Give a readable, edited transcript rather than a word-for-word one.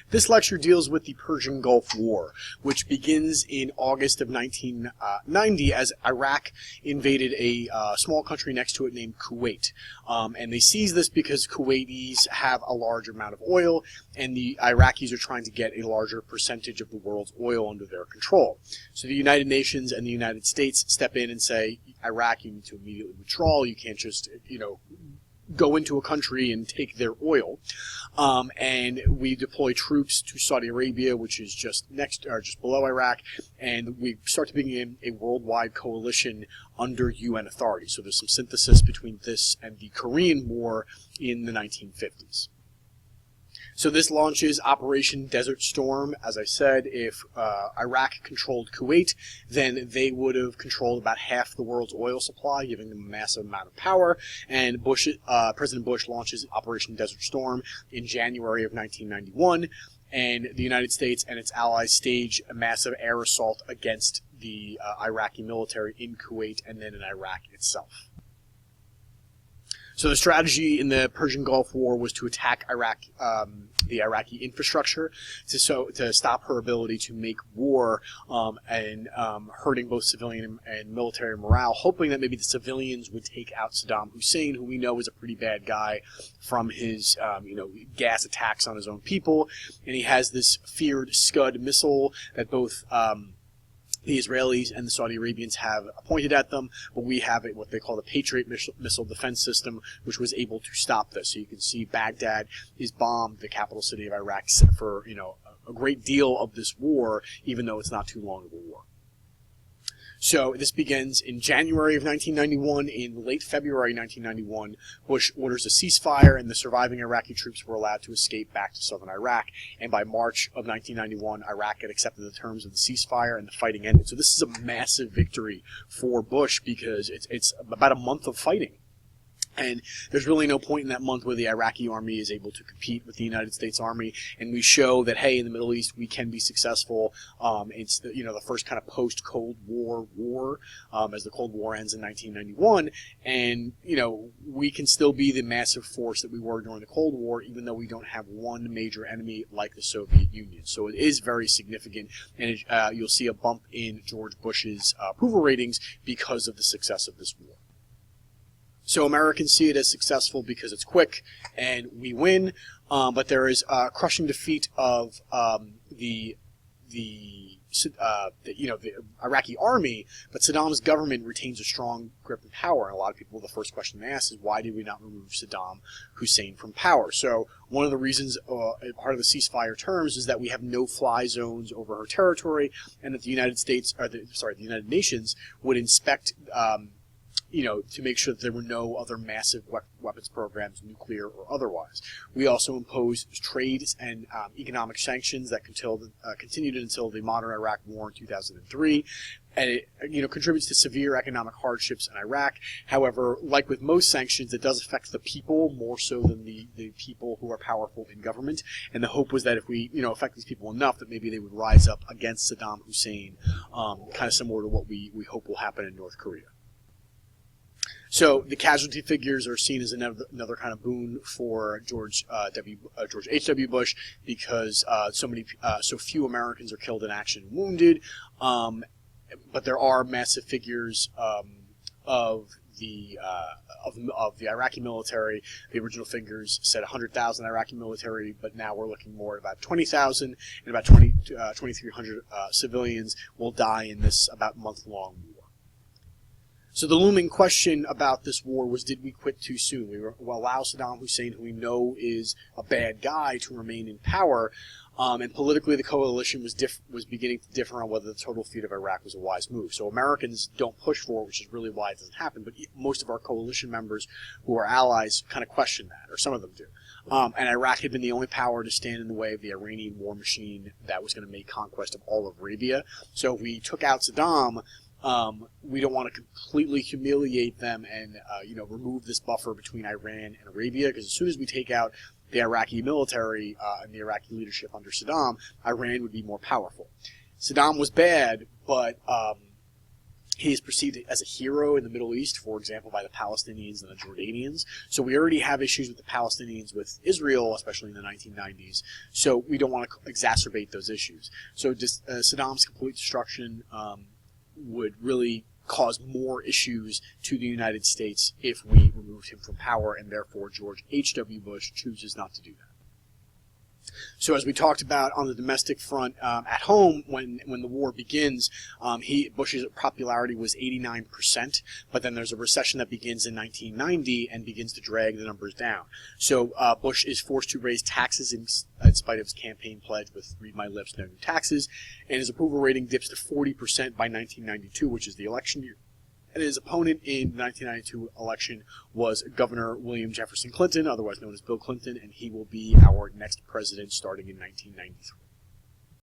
This lecture deals with the Persian Gulf War, which begins in August of 1990 as Iraq invaded a small country next to it named Kuwait. And they seized this because Kuwaitis have a large amount of oil, and the Iraqis are trying to get a larger percentage of the world's oil under their control. So the United Nations and the United States step in and say, Iraq, you need to immediately withdraw. You can't just, go into a country and take their oil. And we deploy troops to Saudi Arabia, which is just below Iraq, and we start to begin a worldwide coalition under UN authority. So there's some synthesis between this and the Korean War in the 1950s. So this launches Operation Desert Storm. As I said, if Iraq controlled Kuwait, then they would have controlled about half the world's oil supply, giving them a massive amount of power. And President Bush launches Operation Desert Storm in January of 1991. And the United States and its allies stage a massive air assault against the Iraqi military in Kuwait and then in Iraq itself. So the strategy in the Persian Gulf War was to attack Iraq, the Iraqi infrastructure, to stop her ability to make war, and hurting both civilian and military morale, hoping that maybe the civilians would take out Saddam Hussein, who we know is a pretty bad guy from his gas attacks on his own people, and he has this feared Scud missile that both the Israelis and the Saudi Arabians have pointed at them, but we have what they call the Patriot missile defense system, which was able to stop this. So you can see Baghdad is bombed, the capital city of Iraq, for a great deal of this war, even though it's not too long of a war. So this begins in January of 1991. In late February 1991, Bush orders a ceasefire, and the surviving Iraqi troops were allowed to escape back to southern Iraq. And by March of 1991, Iraq had accepted the terms of the ceasefire, and the fighting ended. So this is a massive victory for Bush because it's about a month of fighting. And there's really no point in that month where the Iraqi army is able to compete with the United States Army, and we show that, hey, in the Middle East we can be successful. It's the first kind of post-Cold War as the Cold War ends in 1991, and we can still be the massive force that we were during the Cold War, even though we don't have one major enemy like the Soviet Union. So it is very significant, and you'll see a bump in George Bush's approval ratings because of the success of this war. So Americans see it as successful because it's quick and we win, but there is a crushing defeat of the Iraqi army, but Saddam's government retains a strong grip and power. And a lot of people, the first question they ask is, why did we not remove Saddam Hussein from power? So one of the reasons, part of the ceasefire terms, is that we have no-fly zones over her territory, and that the United Nations would inspect to make sure that there were no other massive weapons programs, nuclear or otherwise. We also imposed trade and economic sanctions that continued until the modern Iraq War in 2003. And it contributes to severe economic hardships in Iraq. However, like with most sanctions, it does affect the people more so than the people who are powerful in government. And the hope was that if we affect these people enough, that maybe they would rise up against Saddam Hussein, kind of similar to what we hope will happen in North Korea. So the casualty figures are seen as another kind of boon for George H.W. Bush because so few Americans are killed in action and wounded, but there are massive figures of the Iraqi military. The original figures said 100,000 Iraqi military, but now we're looking more at about 20,000, and about 2,300 civilians will die in this about month-long war. So the looming question about this war was, did we quit too soon? We will allow Saddam Hussein, who we know is a bad guy, to remain in power, and politically the coalition was beginning to differ on whether the total defeat of Iraq was a wise move. So Americans don't push for it, which is really why it doesn't happen, but most of our coalition members who are allies kind of question that, or some of them do. And Iraq had been the only power to stand in the way of the Iranian war machine that was going to make conquest of all of Arabia. So if we took out Saddam, we don't want to completely humiliate them and remove this buffer between Iran and Arabia, because as soon as we take out the Iraqi military and the Iraqi leadership under Saddam, Iran would be more powerful. Saddam was bad, but He is perceived as a hero in the Middle East, for example, by the Palestinians and the Jordanians. So we already have issues with the Palestinians with Israel, especially in the 1990s. So we don't want to exacerbate those issues. So Saddam's complete destruction would really cause more issues to the United States if we removed him from power, and therefore George H.W. Bush chooses not to do that. So as we talked about on the domestic front, at home, when the war begins, Bush's popularity was 89%, but then there's a recession that begins in 1990 and begins to drag the numbers down. So Bush is forced to raise taxes in spite of his campaign pledge with "Read My Lips, No New Taxes," and his approval rating dips to 40% by 1992, which is the election year. And his opponent in the 1992 election was Governor William Jefferson Clinton, otherwise known as Bill Clinton, and he will be our next president starting in 1993.